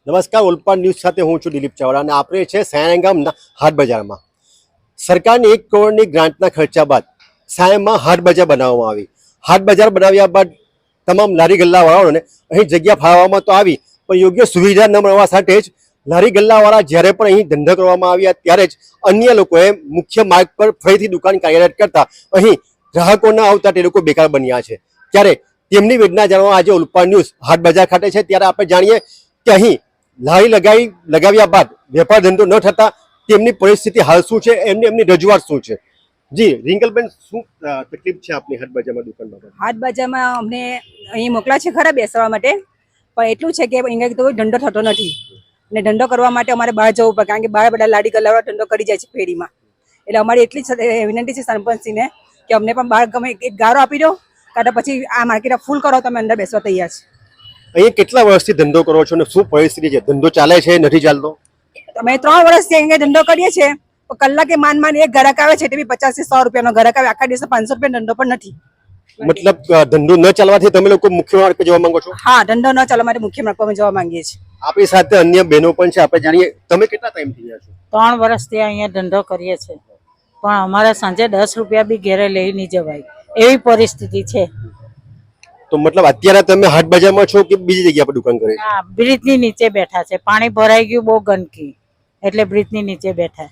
નમસ્કાર, ઓલપાડ ન્યૂઝ સાથે હું છું દિલીપ ચાવડા અને આપણે છે સાયણ ગામના હાટ બજારમાં. સરકારની 1 કરોડની ગ્રાન્ટના ખર્ચા બાદ સાયણમાં હાટ બજાર બનાવવામાં આવી. હાટ બજાર બનાવ્યા બાદ તમામ લારી ગલ્લાવાળાઓને અહીં જગ્યા ફાળવવામાં તો આવી, પણ યોગ્ય સુવિધા ન મળવા સાથે જ લારી ગલ્લાવાળા જ્યારે પણ અહીં ધંધો કરવામાં આવ્યા ત્યારે જ અન્ય લોકોએ મુખ્ય માર્ગ પર ફરીથી દુકાન કાર્યરત કરતા અહીં ગ્રાહકો ન આવતા તે લોકો બેકાર બન્યા છે. ત્યારે તેમની વેદના જાણવા આજે ઓલપાડ ન્યૂઝ હાટ બજાર ખાતે છે. ત્યારે આપણે જાણીએ કે અહીં લારી લગાવ્યા બાદ વેપાર ધંધો ન થતા તેમની પરિસ્થિતિ હાલ શું છે, એમની રજૂઆત શું છે. જી રિંકલબેન, શું તકલીફ છે આપની હાટ બજારમાં દુકાન બાબતે? હાટ બજારમાં અમને અહીં મોકલા છે ખરા બેસવા માટે, પણ એટલું છે કે અહીંયા તો કોઈ ધંધો થતો નથી અને ધંધો કરવા માટે અમારે બહાર જવું પડે, કારણ કે બહાર બધા લાડી ગલ્લાવાળા ધંધો કરી જાય છે ફેરીમાં. એટલે અમારી એટલી જ વિનંતી છે સરપંચશ્રીને કે અમને પણ બહાર ગમે એક ગારો આપી દો, કાં તો પછી આ માર્કેટ ફૂલ કરો તો અમે અંદર બેસવા તૈયાર છે. અહીંયા કેટલા વર્ષથી ધંધો કરો છો અને શું પરિસ્થિતિ છે? ધંધો ચાલે છે, નથી ચાલતો? અમે 3 વર્ષથી અહીંયા ધંધો કરીએ છીએ, કલાકે માન એક ગ્રાહક આવે છે તે બી 50 થી 100 રૂપિયાનો ગ્રાહક આવે, આખા દિવસે 500 રૂપિયા ધંધો પણ નથી. મતલબ ધંધો ન ચાલવાથી તમે લોકો મુખ્ય માર્ગ પર જવા માંગો છો? હા, ધંધો ન ચાલવા માટે મુખ્ય માર્ગ પર જવા માંગીએ છીએ. આપણી સાથે અન્ય બહેનો પણ છે, આપણે જાણીએ. તમે કેટલા ટાઈમ થઈ ગયા છો? 3 વર્ષથી અહીંયા ધંધો કરીએ છીએ, પણ અમારે સાંજે 10 રૂપિયા બી ઘેરે લઈ નહીં જવાય એવી પરિસ્થિતિ છે. તો મતલબ અત્યારે તમે હાટ બજારમાં છો કે બીજી જગ્યા પર દુકાન કરે છે? હા, બ્રિજની નીચે બેઠા છે, પાણી ભરાઈ ગયું, બહુ ગંદકી, એટલે બ્રિજની નીચે બેઠા.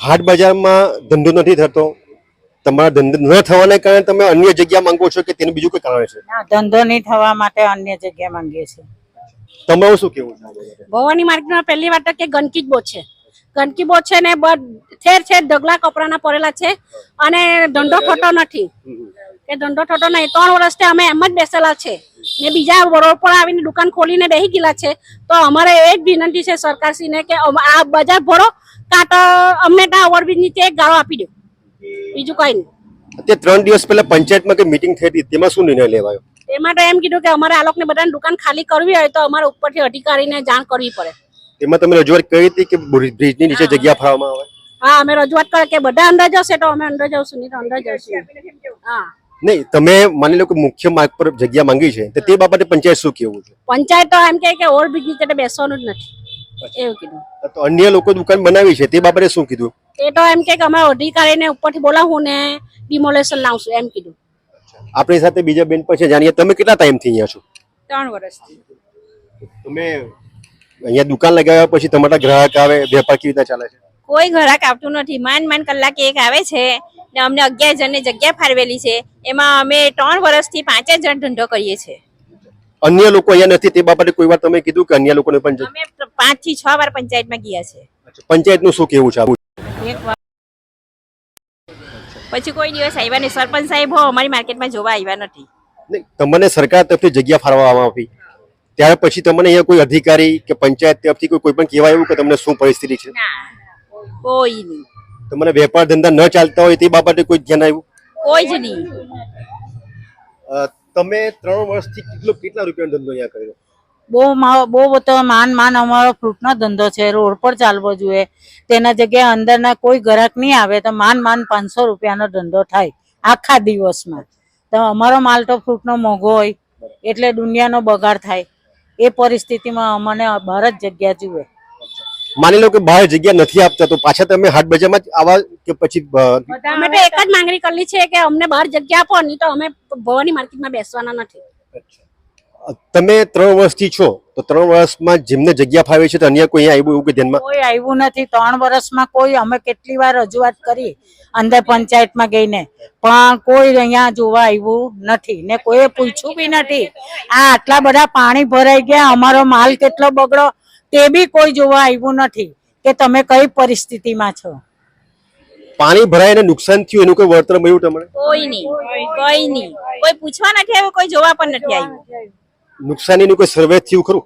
હાટ બજારમાં ધંધો નથી થતો, તમારા ધંધો ન થવાને કારણે તમે અન્ય જગ્યા માંગો છો કે તેનું બીજું કોઈ કારણ છે? ના, ધંધો નહીં થવા માટે અન્ય જગ્યા માંગીએ છીએ. તમારું શું કેવું છે? ભવાની માર્કેટમાં પહેલી વાત તો કે ગંદકી જ બહુ છે, ગંદકી બહુ છે ને ઠેર ઠેર ઢગલા કપડાના પડેલા છે અને ધંધો થતો નથી. કે ધંધો થતો નહીં. 3 વર્ષથી અમે એમ જ બેસેલા છે ને બીજા રોડ પર આવીને દુકાન ખોલીને બેસી ગયેલા છે. તો અમારે એ જ વિનંતી છે સરકારશ્રીને કે આ બજાર ભરો, કાં તો અમને ત્યાં ઓવરબ્રિજ નીચે એક ગાળો આપી દો, બીજું કઈ નહીં. અત્યારે 3 દિવસ પહેલા પંચાયતમાં કઈ મીટિંગ થઈ હતી, તેમાં શું નિર્ણય લેવાયો? એમાં તો એમ કીધું કે અમારે આ લોકોને બધાને દુકાન ખાલી કરવી હોય તો અમારે ઉપરથી અધિકારીને જાણ કરવી પડે. તેમાં તમે રજૂઆત કરી હતી કે બ્રિજની નીચે જગ્યા ફાળવવામાં આવે? હા, અમે રજૂઆત કરે કે બધા અંદર જશે તો અમે અંદર જઈશું, નહીં તો અંદર જઈશું. હા, નહીં, તમે માની લો કે મુખ્ય માર્ગ પર જગ્યા માંગી છે, તો તે બાબતે પંચાયત શું કેવું છે? પંચાયત તો એમ કે ઓવરબ્રિજ નીચે બેસવાનું જ નથી એવું કીધું. તો અન્ય લોકો દુકાન બનાવી છે તે બાબતે શું કીધું? એ તો એમ કે અમે અધિકારીને ઉપરથી બોલાવું ને ડિમોલેશન લાવશું એમ કીધું. આપણી સાથે બીજા બેન પણ છે, જાણીએ. તમે કેટલા ટાઈમથી અહીંયા છો? 3 વર્ષથી. તમે અહીંયા દુકાન લગાવ્યા પછી તમારા ગ્રાહક આવે, વેપાર કેવી રીતે ચાલે છે? કોઈ ગ્રાહક આવતું નથી. માંડ કલાકે એક આવે છે ને અમને 11 જણને જગ્યા ફાળવેલી છે, એમાં અમે 3 વર્ષથી 5 જણ ધંધો કરીએ છીએ. અન્ય લોકો અહીંયા નથી તે બાબતે કોઈ વાર તમે કીધું કે અન્ય લોકોને પણ? અમે 5 થી 6 વાર પંચાયતમાં ગયા છે. પંચાયતનું શું કેવું છે? એક વાર પછી કોઈ દિવસ આવ્યા નહીં. સરપંચ સાહેબ અમારી માર્કેટમાં જોવા આવ્યા નથી. તમને સરકાર તરફથી જગ્યા ફાળવવામાં આવી, ત્યાર પછી તમને અહીંયા કોઈ અધિકારી કે પંચાયત તરફથી કોઈ પણ કહેવાય એવું કે તમને શું પરિસ્થિતિ છે? કોઈ નહીં. તમને વેપાર ધંધા ન ચાલતા હોય તે બાબતે કોઈ ધ્યાન આવ્યું? કોઈ જ નહીં. તમે 3 વર્ષથી કેટલા રૂપિયાનો ધંધો અહીંયા કર્યો? બહુ બધો માન અમારો ફ્રૂટનો ધંધો છે, રોડ પર ચાલવો જોઈએ. તેના જગ્યાએ અંદરના કોઈ ગ્રાહક નહીં આવે તો માન 500 રૂપિયાનો ધંધો થાય આખા દિવસમાં. તો અમારો માલ તો ફ્રૂટનો મોંઘો હોય એટલે દુનિયાનો બગાડ થાય. એ પરિસ્થિતિમાં અમને બહાર જ જગ્યા જોઈએ. માની લો કે બહાર જગ્યા નથી આપતા તો પાછા તમે હાટ બજારમાં જ આવા કે પછી? અમે તો એક જ માંગણી કરેલી છે કે અમને બહાર જગ્યા આપો, નહીં તો અમે ભવાની માર્કેટમાં બેસવાના નથી. તમે 3 વર્ષથી છો તો 3 વર્ષમાં જેમને જગ્યા ફાવે છે તો અન્ય કોઈ અહીંયા આવ્યું એવું કે ધ્યાનમાં? કોઈ આવ્યું નથી. 3 વર્ષમાં કોઈ, અમે કેટલી વાર રજૂઆત કરી અંદર પંચાયતમાં ગઈને, પણ કોઈ અહીંયા જોવા આવ્યું નથી ને કોઈએ પૂછ્યું બી નથી. આ આટલા બધા પાણી ભરાઈ ગયા, અમારો માલ કેટલો બગડો તે બી કોઈ જોવા આવ્યું નથી કે તમે કઈ પરિસ્થિતિમાં છો. પાણી ભરાઈને નુકસાન થયું એનું કોઈ વળતર મળ્યું તમને? કોઈ નહીં. કોઈ પૂછવા નથી આવ્યું, કોઈ જોવા પણ નથી આવ્યું. નુકસાનીનું કોઈ સર્વે થયું ખરું?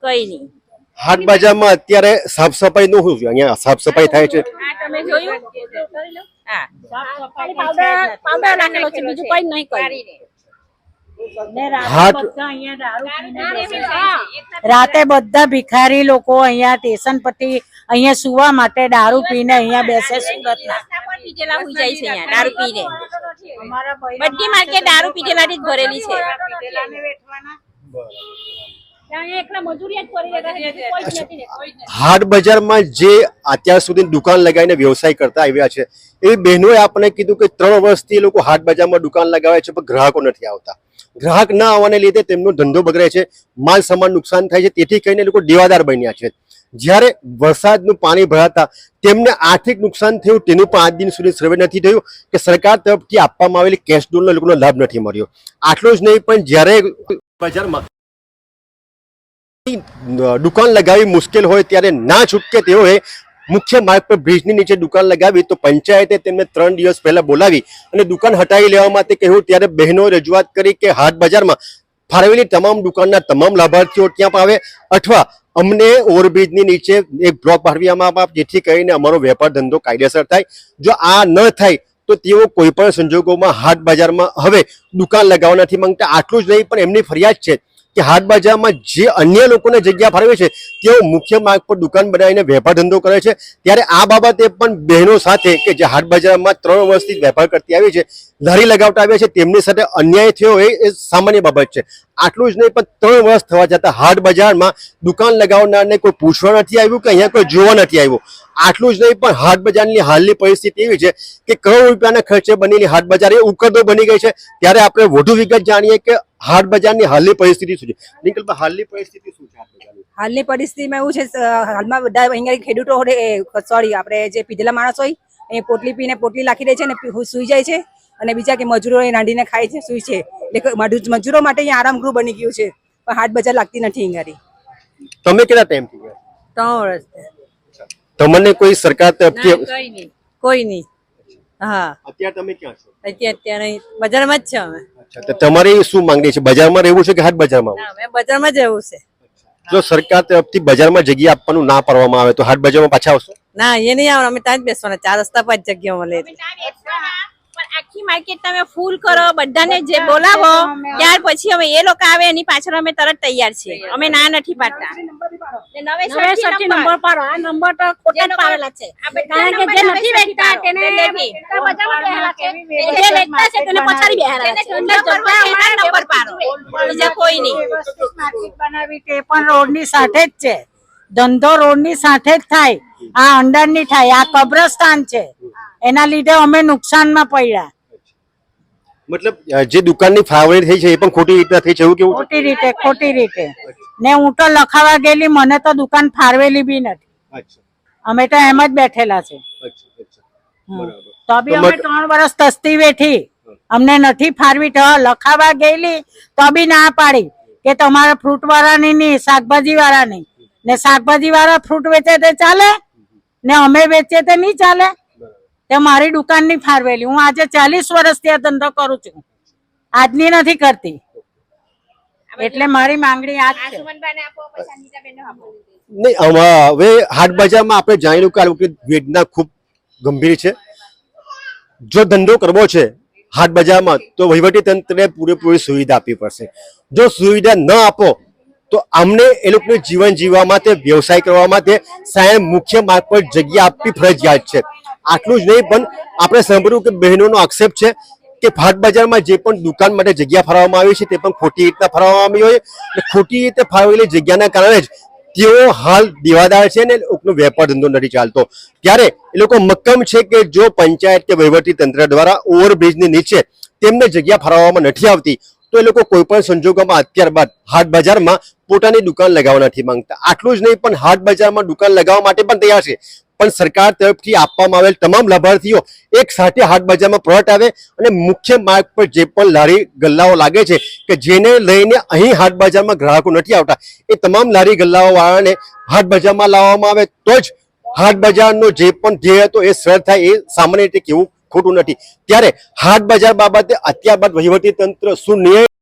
કઈ નહીં. હાટ બજારમાં અત્યારે સાફ સફાઈ નું શું છે? અહીંયા સાફ સફાઈ થાય છે? તમે જોયું? હા, પાવડર નાખેલો છે, બીજું કઈ નહીં કર્યું. રાતે બધા ભિખારી લોકો અહીંયા સ્ટેશન પરથી અહીંયા સુવા માટે દારૂ પીને અહીંયા બેસે. સુરતના પીટેલા હોઈ જાય છે અહીંયા દારૂ પીને. બધી માર્કેટ દારૂ પીટેલાથી જ ભરેલી છે. અહીંયા એકલા મજૂરી જ કરી રહ્યા છે, કોઈ જ નથી ને. હાટ બજારમાં જે અત્યાર સુધી દુકાન લગાવીને વ્યવસાય કરતા આવ્યા છે એવી બહેનોએ આપણને કીધું કે 3 વર્ષથી એ લોકો હાટ બજારમાં દુકાન લગાવે છે પણ ગ્રાહકો નથી આવતા. ગ્રાહક ના આવવાને લીધે તેમનો ધંધો બગડે છે, માલ સામાન નુકસાન થાય છે, તેથી કહીને લોકો દેવાદાર બન્યા છે. જ્યારે વરસાદનું પાણી ભરાતા તેમને આર્થિક નુકસાન થયું તેનું પણ આજ દિન સુધી સર્વે નથી થયું કે સરકાર તરફથી આપવામાં આવેલી કેશ ડોલનો લોકોનો લાભ નથી મળ્યો. આટલું જ નહીં પણ જ્યારે બજારમાં દુકાન લગાવી મુશ્કેલ હોય ત્યારે ના છૂટકે તેઓએ મુખ્ય માર્ગ પર બ્રિજની નીચે દુકાન લગાવી તો પંચાયતે તેમને 3 દિવસ પહેલા બોલાવી અને દુકાન હટાવી લેવા માટે કહ્યું. ત્યારે બહેનો રજૂઆત કરી કે હાટ બજારમાં ફાળવેલી તમામ દુકાનના તમામ લાભાર્થીઓ ત્યાં પણ આવે અથવા અમને ઓવરબ્રિજની નીચે એક બ્લોક ફાળવવામાં આવે જેથી કરીને અમારો વેપાર ધંધો કાયદેસર થાય. જો આ ન થાય તો તેઓ કોઈ પણ સંજોગોમાં હાટ બજારમાં હવે દુકાન લગાવવા નથી માંગતા. આટલું જ નહીં પણ એમની ફરિયાદ છે કે હાટ બજારમાં જે અન્ય લોકોને જગ્યા ફાળવે છે તેઓ મુખ્ય માર્ગ પર દુકાન બનાવીને વેપાર ધંધો કરે છે. ત્યારે આ બાબતે પણ બહેનો સાથે કે જે હાટ બજારમાં 3 વર્ષથી વેપાર કરતી આવી છે, લારી લગાવતા આવ્યા છે, તેમની સાથે અન્યાય થયો એ સામાન્ય બાબત છે. આટલું જ નહીં પણ 3 વર્ષ થવા છતાં હાટ બજારમાં દુકાન લગાવનારને કોઈ પૂછવા નથી આવ્યું કે અહીંયા કોઈ જોવા નથી આવ્યું. આટલું જ નહીં પણ હાટ બજારની હાલની પરિસ્થિતિ એવી છે કે કરોડ રૂપિયાના ખર્ચે બનેલી હાટ બજાર એ ઉકરદો બની ગઈ છે. ત્યારે આપણે વધુ વિગત જાણીએ કે હાટ બજારની હાલની પરિસ્થિતિ શું છે. નિકલભાઈ, હાલની પરિસ્થિતિ શું છે હાટ બજારની? હાલની પરિસ્થિતિમાં એવું છે, હાલમાં બધા અહીંયા ખેડૂતો સોરી આપણે જે પીધેલા માણસ હોય એ પોટલી પીને પોટલી લાખી દે છે અને સૂઈ જાય છે, અને બીજા કે મજૂરો એ રાંધીને ખાય છે, સૂઈ છે. એટલે મજૂરો માટે અહીંયા આરામગૃહ બની ગયું છે, પણ હાટ બજાર લાગતી નથી અહીંયા. તમે કેટલા ટાઈમથી ગયા? 3 વર્ષ. તમને કોઈ સરકાર તરફથી કોઈ નહીં. હા, અત્યારે તમે ક્યાં છો? અત્યારે બજારમાં જ છે અમે. તો તમારી શું માંગણી છે? બજારમાં રહેવું છે કે હાટ બજારમાં? અમે બજારમાં જ રહેવું છે. જો સરકાર તરફથી બજારમાં જગ્યા આપવાનું ના પાડવામાં આવે તો હાટ બજારમાં પાછા આવશો? ના, એ નહીં આવવાનું. અમે ત્યાં જ બેસવાના. 4 રસ્તા પર જ જગ્યા મળે. પણ આખી માર્કેટ તમે ફૂલ કરો, બધાને જે બોલાવો ત્યાર પછી અમે એ લોકો આવે એની પાછળ અમે તરત તૈયાર છીએ. અમે ના નથી પાડતા. નવેસરથી નંબર પાડો. આ નંબર તો ખોટા જ પાડેલા છે, કારણ કે જે નથી વેચતા તેને બજારમાં બેહેલા છે, જે વેચતા છે તેને પછાડી બેહેલા છે. એટલે જનતા નંબર પાડો, બીજા કોઈ નહીં. બનાવી તે પણ રોડની સાથે જ છે. ધંધો રોડની સાથે જ થાય. આ અંડર ની થાય. આ કબ્રસ્તાન છે, એના લીધે અમે નુકસાનમાં પડ્યા. મતલબ જે દુકાનની ફાળવણી થઈ છે એ પણ ખોટી રીતે થઈ છે એવું કેવું? ખોટી રીતે ને હું તો લખાવા ગયેલી, મને તો દુકાન ફાળવેલી બી નથી. અચ્છા, અમે તો એમ જ બેઠેલા છે. તો બી અમે 3 વર્ષ તસ્તી વેઠી, અમને નથી ફાળવી. તો લખાવા ગયેલી તો બી ના પાડી કે તમારા ફ્રૂટ વાળાની નહીં, શાકભાજી વાળાની. ને શાકભાજી વાળા ફ્રૂટ વેચે તે ચાલે ને અમે વેચીએ તે નહીં ચાલે. તે મારી દુકાન ની ફાળવેલી. હું આજે 40 વર્ષથી આ ધંધો કરું છું, આજની નથી કરતી. એટલે મારી માંગણી આ જ છે. નહીં, હવે હાટ બજારમાં આપણે જાણ્યું કે આ વખતે વેદના ખૂબ ગંભીર છે. જો ધંધો કરવો છે હાટ બજારમાં તો વહીવટી તંત્રને પૂરેપૂરી સુવિધા આપવી પડશે. જો સુવિધા ન આપો તો અમને એ લોકોનું જીવન જીવવા માટે, વ્યવસાય કરવા માટે સાહેબ મુખ્ય માર્ગ પર જગ્યા આપવી ફરજિયાત છે. આટલું જ નહીં પણ આપણે સાંભળ્યું કે બહેનોનો આક્ષેપ છે કે હાટ બજારમાં જે પણ દુકાન માટે જગ્યા ફાળવવામાં આવી છે તે પણ ખોટી રીતના ફાળવવામાં આવી હોય. ખોટી રીતે ફાળવેલી જગ્યાના કારણે જ તેઓ હાલ દેવાદાર છે ને લોકોનો વેપાર ધંધો નથી ચાલતો. ત્યારે એ લોકો મક્કમ છે કે જો પંચાયત કે વહીવટી તંત્ર દ્વારા ઓવરબ્રિજની નીચે તેમને જગ્યા ફાળવવામાં નથી આવતી તો એ લોકો કોઈ પણ સંજોગોમાં અત્યારબાદ હાટ બજારમાં પોતાની દુકાન લગાવવા નથી માંગતા. આટલું જ નહીં પણ હાટ બજારમાં દુકાન લગાવવા માટે પણ તૈયાર છે, પણ સરકાર તરફથી આપવામાં આવેલ તમામ લાભાર્થીઓ એક સાથે હાટ બજારમાં પરત આવે અને મુખ્ય માર્ગ પર જે પણ લારી ગલ્લાઓ લાગે છે કે જેને લઈને અહીં હાટ બજારમાં ગ્રાહકો નથી આવતા એ તમામ લારી ગલ્લાઓ વાળાને હાટ બજારમાં લાવવામાં આવે તો જ હાટ બજારનો જે પણ ધ્યેય હતો એ સર થાય. એ સામાન્ય રીતે કેવું ખોટું નથી. ત્યારે હાટ બજાર બાબતે અત્યાર બાદ વહીવટી તંત્ર શું નિર્ણય